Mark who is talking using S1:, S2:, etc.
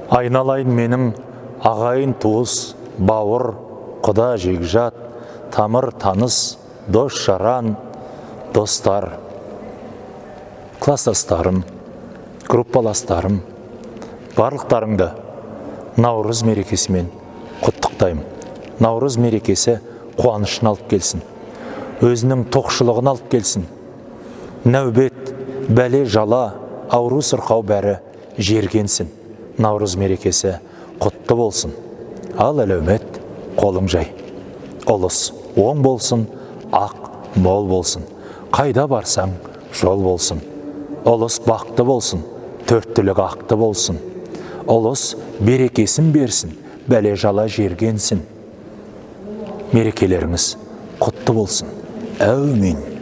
S1: Айналайын менің ағайын туыс, бауыр, құда жекжат, тамыр таныс, дос жаран, достар, класстастарым, группаластарым, барлықтарыңды Наурыз мерекесімен құттықтаймын. Наурыз мерекесі қуанышын алып келсін, өзінің тоқшылығын алып келсін. Нәубет, бәле, жала, ауру сырқау бәрі жергенсін. Наурыз мерекесі құтты болсын. Ал әлеумет қолың жай. Ұлыс оң болсын, ақ мол болсын. Қайда барсаң жол болсын. Ұлыс бақты болсын, төрттілік ақты болсын. Ұлыс берекесін берсін, бәле жала жергенсін. Мерекелеріңіз құтты болсын. Әумин.